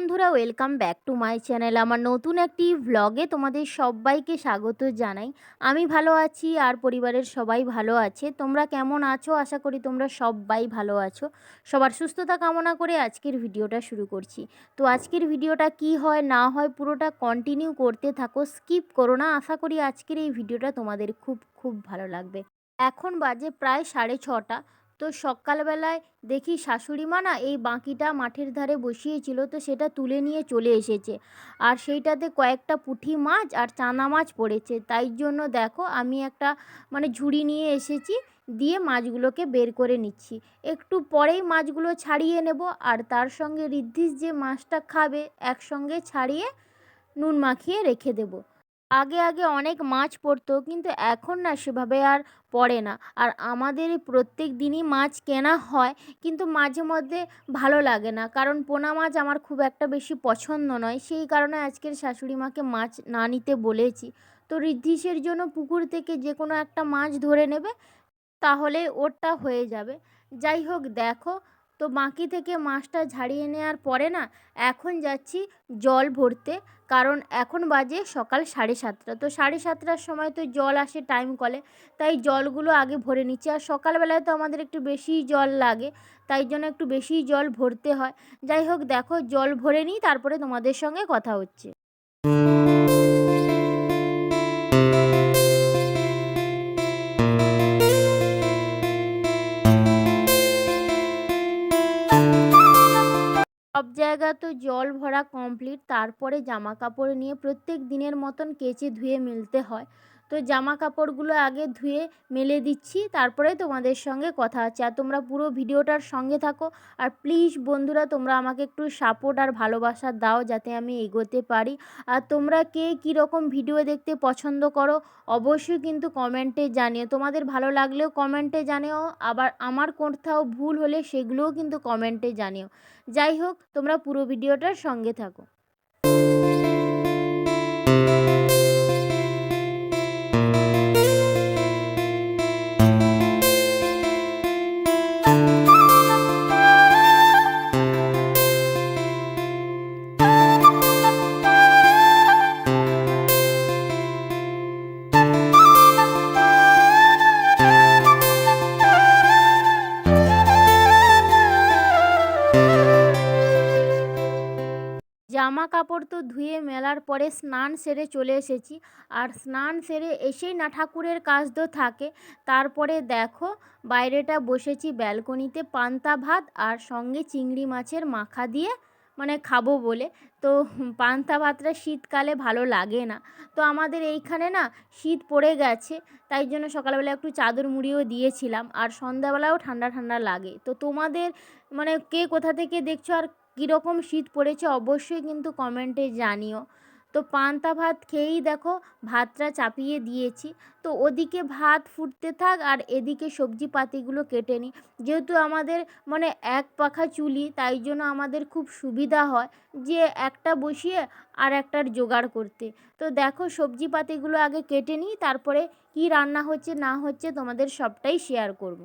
বন্ধুরা, welcome back to my channel. আমার নতুন একটি ভ্লগে তোমাদের সবাইকে স্বাগত জানাই। আমি ভালো আছি আর পরিবারের সবাই ভালো আছে। তোমরা কেমন আছো? আশা করি তোমরা সবাই ভালো আছো। সবার সুস্থতা কামনা করে আজকের ভিডিওটা শুরু করছি। তো আজকের ভিডিওটা কি হয় না হয় পুরোটা কন্টিনিউ করতে থাকো, স্কিপ করো না। আশা করি আজকের এই ভিডিওটা তোমাদের খুব খুব ভালো লাগবে। এখন বাজে প্রায় 6:30। তো সকালবেলায় দেখি শাশুড়ি মা না এই বাঁকিটা মাঠের ধারে বসিয়েছিল, তো সেটা তুলে নিয়ে চলে এসেছে। আর সেইটাতে কয়েকটা পুঁটি মাছ আর চানা মাছ পড়েছে। তাই জন্য দেখো আমি একটা ঝুড়ি নিয়ে এসেছি, দিয়ে মাছগুলোকে বের করে নিচ্ছি। একটু পরেই মাছগুলো ছাড়িয়ে নেব, আর তার সঙ্গে ঋদ্ধিস যে মাছটা খাবে একসঙ্গে ছাড়িয়ে নুন মাখিয়ে রেখে দেব। আগে আগে অনেক মাছ পড়তো, কিন্তু এখন না সেভাবে আর পড়ে না। আর আমাদের প্রত্যেক দিনই মাছ কেনা হয়, কিন্তু মাঝে মধ্যে ভালো লাগে না, কারণ পোনা মাছ আমার খুব একটা বেশি পছন্দ নয়। সেই কারণে আজকের শাশুড়ি মাকে মাছ না নিতে বলেছি। তো ঋদ্ধিসের জন্য পুকুর থেকে যে কোনো একটা মাছ ধরে নেবে, তাহলে ওরটা হয়ে যাবে। যাই হোক দেখো, তো বাকি থেকে মাছটা ঝাড়িয়ে নেওয়ার পরে না এখন যাচ্ছি জল ভরতে, কারণ এখন বাজে সকাল 7:30। তো 7:30টার সময় তো জল আসে টাইম কলে, তাই জলগুলো আগে ভরে নিচ্ছি। আর সকালবেলায় তো আমাদের একটু বেশিই জল লাগে, তাই জন্য একটু বেশিই জল ভরতে হয়। যাই হোক দেখো, জল ভরে নিই, তারপরে তোমাদের সঙ্গে কথা হচ্ছে। সব জায়গা তো জল ভরা কমপ্লিট, তারপরে জামা কাপড় নিয়ে প্রত্যেক দিনের মতন কেচে ধুয়ে মেলতে হয়। তো জামা কাপড়গুলো আগে ধুয়ে মেলে দিচ্ছি, তারপরে তোমাদের সঙ্গে কথা হচ্ছে। আর তোমরা পুরো ভিডিওটার সঙ্গে থাকো। আর প্লিজ বন্ধুরা, তোমরা আমাকে একটু সাপোর্ট আর ভালোবাসা দাও, যাতে আমি এগোতে পারি। আর তোমরা কে কীরকম ভিডিও দেখতে পছন্দ করো অবশ্যই কিন্তু কমেন্টে জানিও। তোমাদের ভালো লাগলেও কমেন্টে জানিও, আবার আমার কোথাও ভুল হলে সেগুলোও কিন্তু কমেন্টে জানিও। যাই হোক, তোমরা পুরো ভিডিওটার সঙ্গে থাকো। জামা কাপড় তো ধুয়ে মেলার পরে স্নান সেরে চলে এসেছি। আর স্নান সেরে এসেই না ঠাকুরের কাজ তো থাকে। তারপরে দেখো, বাইরেটা বসেছি ব্যালকনিতে পান্তা ভাত আর সঙ্গে চিংড়ি মাছের মাখা দিয়ে খাবো বলে। তো পান্তা ভাতটা শীতকালে ভালো লাগে না। তো আমাদের এইখানে না শীত পড়ে গেছে, তাই জন্য সকালবেলা একটু চাদর মুড়িও দিয়েছিলাম। আর সন্ধ্যাবেলাও ঠান্ডা ঠান্ডা লাগে। তো তোমাদের কে কোথা থেকে দেখছো আর কীরকম শীত পড়েছে অবশ্যই কিন্তু কমেন্টে জানিও। তো পান্তা ভাত খেয়েই দেখো ভাতটা চাপিয়ে দিয়েছি। তো ওদিকে ভাত ফুটতে থাক আর এদিকে সবজি পাতিগুলো কেটে নিই। যেহেতু আমাদের এক পাখা চুলি, তাই জন্য আমাদের খুব সুবিধা হয় যে একটা বসিয়ে আর একটার জোগাড় করতে। তো দেখো সবজি পাতিগুলো আগে কেটে নিই, তারপরে কি রান্না হচ্ছে না হচ্ছে তোমাদের সবটাই শেয়ার করব।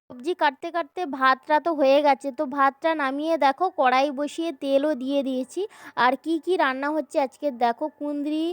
সবজি কাটতে কাটতে ভাতটা তো হয়ে গেছে। তো ভাতটা নামিয়ে দেখো কড়াই বসিয়ে তেলও দিয়ে দিয়েছি। আর কি কি রান্না হচ্ছে আজকে দেখো, কুঁদরি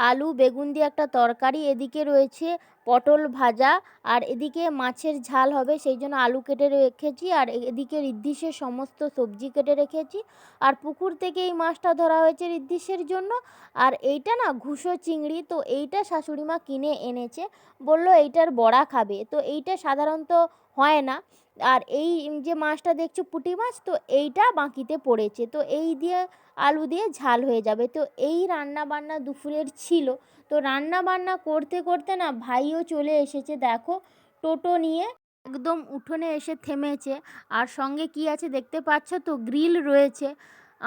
আলু বেগুন দিয়ে একটা তরকারি, এদিকে রয়েছে পটল ভাজা, আর এদিকে মাছের ঝাল হবে, সেই জন্য আলু কেটে রেখেছি। আর এদিকে ঋদ্ধিসের সমস্ত সবজি কেটে রেখেছি। আর পুকুর থেকে এই মাছটা ধরা হয়েছে ঋদ্ধিসের জন্য। আর এইটা না ঘুষো চিংড়ি, তো এইটা শাশুড়িমা কিনে এনেছে, বলল এইটার বড়া খাবে। তো এইটা সাধারণত হয় না। আর এই যে মাছটা দেখছো পুঁটি মাছ, তো এইটা বাকিতে পড়েছে। তো এই দিয়ে আলু দিয়ে ঝাল হয়ে যাবে। তো এই রান্না বান্না দুপুরের ছিল। তো রান্না বান্না করতে করতে না ভাইও চলে এসেছে দেখো টোটো নিয়ে, একদম উঠোনে এসে থেমেছে। আর সঙ্গে কি আছে দেখতে পাচ্ছ তো, গ্রিল রয়েছে।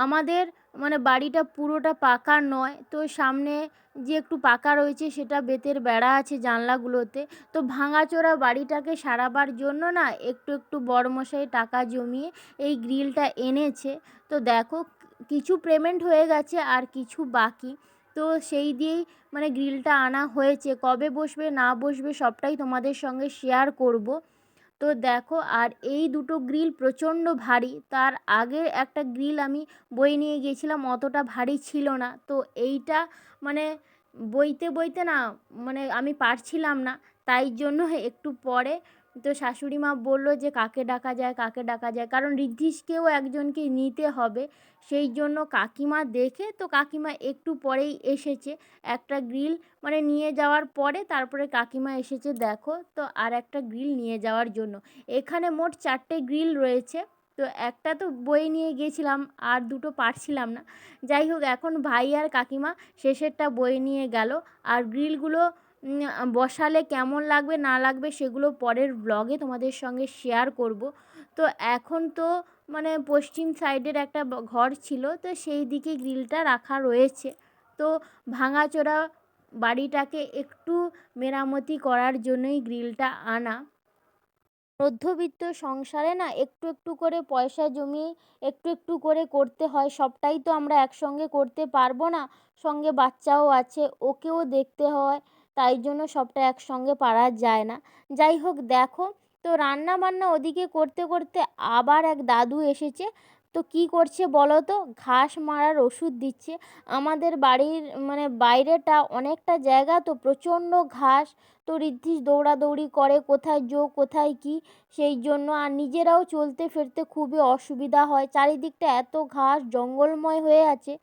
আমাদের মানে বাড়িটা পুরোটা পাকা নয়, তো সামনে যে একটু পাকা রয়েছে সেটা বেতের বেড়া আছে জানলাগুলোতে। তো ভাঙাচোরা বাড়িটাকে সারাবার জন্য না একটু একটু বড়মশাই টাকা জমিয়ে এই গ্রিলটা এনেছে। তো দেখো কিছু পেমেন্ট হয়ে গেছে আর কিছু বাকি। তো সেই দিয়েই মানে গ্রিলটা আনা হয়েছে। কবে বসবে না বসবে সবটাই তোমাদের সঙ্গে শেয়ার করব। তো দেখো, আর এই দুটো গ্রিল প্রচণ্ড ভারী। তার আগে একটা গ্রিল আমি বয়ে নিয়ে গিয়েছিলাম, অতটা ভারী ছিল না। তো এইটা মানে বইতে বইতে না মানে আমি পারছিলাম না, তাই জন্য একটু পরে তো শাশুড়ি মা বললো যে কাকে ডাকা যায়, কাকে ডাকা যায়, কারণ ঋদ্ধিষকেও একজনকে নিতে হবে। সেই জন্য কাকিমা দেখে তো কাকিমা একটু পরেই এসেছে। একটা গ্রিল মানে নিয়ে যাওয়ার পরে তারপরে কাকিমা এসেছে দেখো, তো আর একটা গ্রিল নিয়ে যাওয়ার জন্য। এখানে মোট 4টে গ্রিল রয়েছে। তো একটা তো বয়ে নিয়ে গিয়েছিলাম, আর দুটো পারছিলাম না। যাই হোক, এখন ভাই আর কাকিমা শেষেরটা বয়ে নিয়ে গেল। আর গ্রিলগুলো বসালে কেমন লাগবে না লাগবে সেগুলো পরের ব্লগে তোমাদের সঙ্গে শেয়ার করব। তো এখন তো মানে পশ্চিম সাইডের একটা ঘর ছিল, তো সেই দিকে গ্রিলটা রাখা রয়েছে। তো ভাঙাচোরা বাড়িটাকে একটু মেরামতি করার জন্যই গ্রিলটা আনা। মধ্যবিত্ত সংসারে না একটু একটু করে পয়সা জমিয়ে একটু একটু করে করতে হয়। সবটাই তো আমরা একসঙ্গে করতে পারবো না, সঙ্গে বাচ্চাও আছে, ওকেও দেখতে হয়। তাই জন্য সবটা একসঙ্গে পারা যায় না। যাই হোক দেখো, তো রান্না বান্না ওদিকে করতে করতে আবার এক দাদু এসেছে। তো কি করছে বলো তো, ঘাস মারার ওষুধ দিচ্ছে। আমাদের বাড়ির মানে বাইরেটা অনেকটা জায়গা, তো প্রচণ্ড ঘাস। তো ঋদ্ধিষ দৌড়াদৌড়ি করে কোথায় কোথায় কি, সেই জন্য আর নিজেরাও চলতে ফিরতে খুবই অসুবিধা হয়। চারিদিকটা এত ঘাস জঙ্গলময় হয়ে আছে,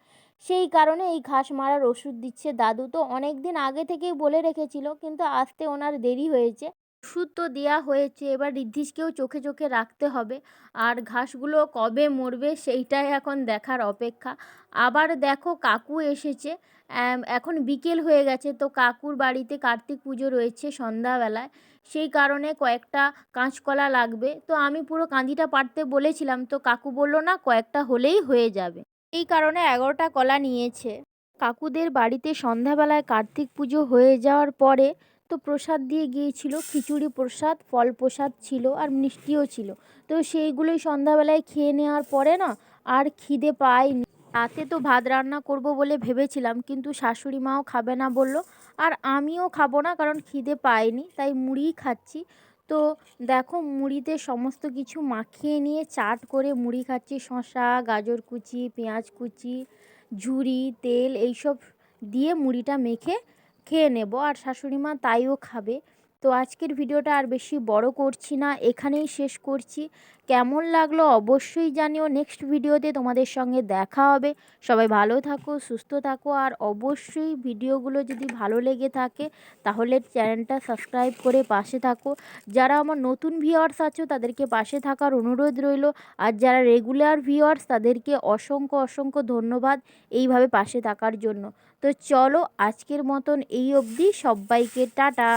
সেই কারণে এই ঘাস মারার ওষুধ দিচ্ছে দাদু। তো অনেক দিন আগে থেকেই বলে রেখেছিল, কিন্তু আসতে ওনার দেরি হয়েছে। ওষুধ তো দেওয়া হয়েছে, এবার ঋদ্ধিষকেও চোখে চোখে রাখতে হবে। আর ঘাসগুলো কবে মরবে সেইটাই এখন দেখার অপেক্ষা। আবার দেখো কাকু এসেছে। এখন বিকেল হয়ে গেছে, তো কাকুর বাড়িতে কার্তিক পুজো রয়েছে সন্ধ্যাবেলায়। সেই কারণে কয়েকটা কাঁচকলা লাগবে। তো আমি পুরো কাঁদিটা পাড়তে বলেছিলাম, তো কাকু বলল না কয়েকটা হলেই হয়ে যাবে। এই কারণে 11টা কলা নিয়েছে। কাকুদের বাড়িতে সন্ধ্যাবেলায় কার্তিক পুজো হয়ে যাওয়ার পরে তো প্রসাদ দিয়ে গিয়েছিল, খিচুড়ি প্রসাদ, ফল প্রসাদ ছিল আর মিষ্টিও ছিল। তো সেইগুলোই সন্ধ্যাবেলায় খেয়ে নেওয়ার পরে না আর খিদে পায়নি। রাতে তো ভাত রান্না করব বলে ভেবেছিলাম, কিন্তু শাশুড়ি মাও খাবে না বলল, আর আমিও খাবো না কারণ খিদে পায়নি, তাই মুড়িই খাচ্ছি। তো দেখো মুড়িতে সমস্ত কিছু মাখিয়ে নিয়ে চাট করে মুড়ি খাচ্ছি। শসা, গাজর কুচি, পেঁয়াজ কুচি, ঝুরি, তেল এইসব দিয়ে মুড়িটা মেখে খেয়ে নেব, আর শাশুড়ি মা তাইও খাবে। তো আজকের ভিডিওটা আর বেশি বড় করছি না, এখানেই শেষ করছি। কেমন লাগলো অবশ্যই জানিও। নেক্সট ভিডিওতে তোমাদের সঙ্গে দেখা হবে। সবাই ভালো থাকো, সুস্থ থাকো, আর অবশ্যই ভিডিওগুলো যদি ভালো লেগে থাকে তাহলে চ্যানেলটা সাবস্ক্রাইব করে পাশে থাকো। যারা আমার নতুন ভিউয়ার্স আছো তাদেরকে পাশে থাকার অনুরোধ রইল, আর যারা রেগুলার ভিউয়ার্স তাদেরকে অসংখ্য অসংখ্য ধন্যবাদ এইভাবে পাশে থাকার জন্য। তো চলো আজকের মতন এই অবধি, সবাইকে টাটা।